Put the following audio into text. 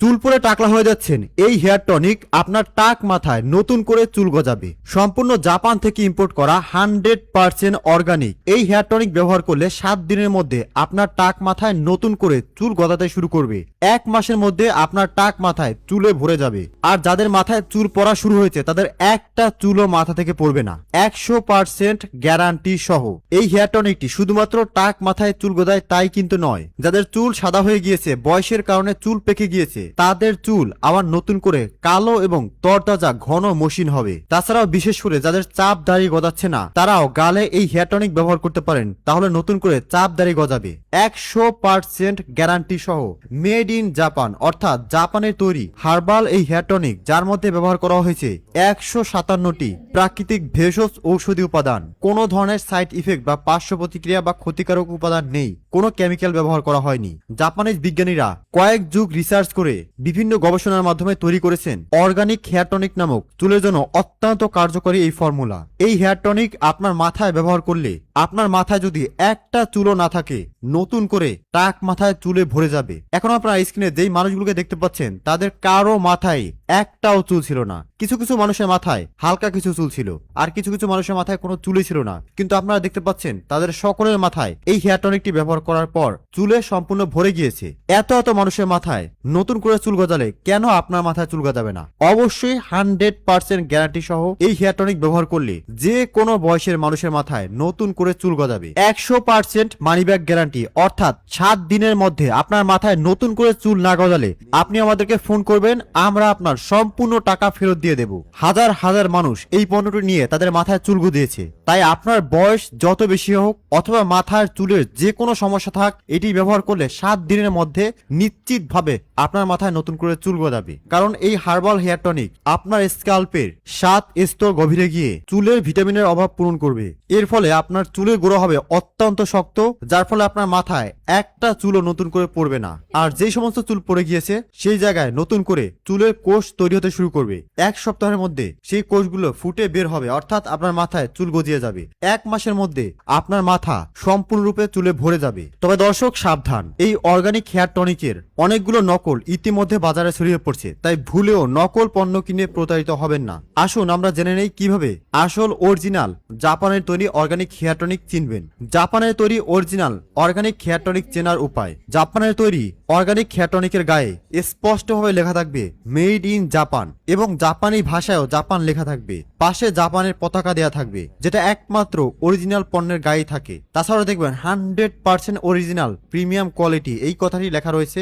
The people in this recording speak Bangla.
চুল পরে টাকলা হয়ে যাচ্ছেন, এই হেয়ার টনিক আপনার টাক মাথায় নতুন করে চুল গজাবে। সম্পূর্ণ জাপান থেকে ইম্পোর্ট করা 100% অর্গানিক এই হেয়ার টনিক ব্যবহার করলে 7 দিনের মধ্যে আপনার টাক মাথায় নতুন করে চুল গজাতে শুরু করবে। 1 মাসের মধ্যে আপনার টাক মাথায় চুলে ভরে যাবে। আর যাদের মাথায় চুল পড়া শুরু হয়েছে তাদের একটা চুলও মাথা থেকে পড়বে না, 100% গ্যারান্টি সহ। এই হেয়ার টনিকটি শুধুমাত্র টাক মাথায় চুল গজায় তাই কিন্তু নয়, যাদের চুল সাদা হয়ে গিয়েছে, বয়সের কারণে চুল পেকে গিয়েছে, তাদের চুল আবার নতুন করে কালো এবং তরতাজা ঘন মসৃণ হবে। তাছাড়াও বিশেষ করে যাদের চাপ দাড়ি গজাচ্ছে না, তারাও গালে এই হেয়ার টনিক ব্যবহার করতে পারেন, তাহলে নতুন করে চাপ দাড়ি গজাবে। 100% গ্যারান্টি সহ মেড ইন জাপান, অর্থাৎ জাপানের তৈরি হার্বাল এই হেয়ার টনিক, যার মধ্যে ব্যবহার করা হয়েছে 157টি প্রাকৃতিক ভেষজ ঔষধি উপাদান। কোনো ধরনের সাইড ইফেক্ট বা পার্শ্ব প্রতিক্রিয়া বা ক্ষতিকারক উপাদান নেই, কোনো কেমিক্যাল ব্যবহার করা হয়নি। জাপানিজ বিজ্ঞানীরা কয়েক যুগ রিসার্চ করে বিভিন্ন গবেষণার মাধ্যমে তৈরি করেছেন অর্গানিক হেয়ার টনিক নামক চুলের জন্য অত্যন্ত কার্যকরী এই ফর্মুলা। এই হেয়ার টনিক আপনার মাথায় ব্যবহার করলে আপনার মাথায় যদি একটা চুলও না থাকে, নতুন করে টাক মাথায় চুলে ভরে যাবে। এখন আপনারা স্ক্রিনে যেই মানুষগুলোকে দেখতে পাচ্ছেন তাদের কারো মাথায় একটাও চুল ছিল না। কিছু কিছু মানুষের মাথায় হালকা কিছু চুল ছিল, আর কিছু কিছু মানুষের মাথায় কোনো চুলই ছিল না। কিন্তু আপনারা দেখতে পাচ্ছেন তাদের সকলের মাথায় এই হেয়ার টনিকটি ব্যবহার করার পর চুলে সম্পূর্ণ ভরে গিয়েছে। এত এত মানুষের মাথায় নতুন করে চুল গজালে কেন আপনার মাথায় চুল গজাবে না? অবশ্যই 100% গ্যারান্টি সহ এই হেয়ার টনিক ব্যবহার করলে যে কোনো বয়সের মানুষের মাথায় নতুন করে চুল গজাবে। 100% মানি ব্যাক গ্যারান্টি, অর্থাৎ 7 দিনের মধ্যে আপনার মাথায় নতুন করে চুল না গজালে আপনি আমাদেরকে ফোন করবেন, আমরা আপনার সম্পূর্ণ টাকা ফেরত দিয়ে দেব। হাজার হাজার মানুষ এই পণ্যটি নিয়ে তাদের মাথায় চুল গজিয়েছে। তাই আপনার বয়স যত বেশি হোক অথবা মাথার চুলের যে কোনো সমস্যা থাক, এটি ব্যবহার করলে 7 দিনের মধ্যে নিশ্চিতভাবে আপনার মাথায় নতুন করে চুল গজাবে। কারণ এই হার্বাল হেয়ার টনিক আপনার স্ক্যাল্পের 7 স্তর গভীরে গিয়ে চুলের ভিটামিনের অভাব পূরণ করবে। এর ফলে আপনার চুলের গোড়া হবে অত্যন্ত শক্ত, যার ফলে আপনার মাথায় একটা চুলও নতুন করে পড়বে না। আর যেই সমস্ত চুল পড়ে গিয়েছে সেই জায়গায় নতুন করে চুলের কোষ তৈরি হতে শুরু করবে। 1 সপ্তাহের মধ্যে সেই কোষগুলো ফুটে বের হবে, অর্থাৎ আপনার মাথায় চুল গজিয়ে যাবে। 1 মাসের মধ্যে আপনার মাথা সম্পূর্ণরূপে চুলে ভরে যাবে। তবে দর্শক সাবধান, এই অর্গানিক হেয়ার টনিকের অনেকগুলো নকল ইতিমধ্যে বাজারে ছড়িয়ে পড়ছে, তাই ভুলেও নকল পণ্য কিনে প্রতারিত হবেন না। আসুন আমরা জেনে নেই কিভাবে আসল অরিজিনাল জাপানের তৈরি অর্গানিক হেয়ার টনিক চিনবেন। জাপানের তৈরি অরিজিনাল অর্গানিক হেয়ার টনিক চেনার উপায়। জাপানের তৈরি অর্গানিক হেয়ার টনিকের গায়ে স্পষ্টভাবে লেখা থাকবে মেড ইন জাপান, এবং জাপানি ভাষায়ও জাপান লেখা থাকবে। পাশে জাপানের পতাকা দেয়া থাকবে, যেটা একমাত্র অরিজিনাল পণ্যের গায়ে থাকে। তাছাড়াও দেখবেন 100% অরিজিনাল প্রিমিয়াম কোয়ালিটি এই কথাটি লেখা রয়েছে।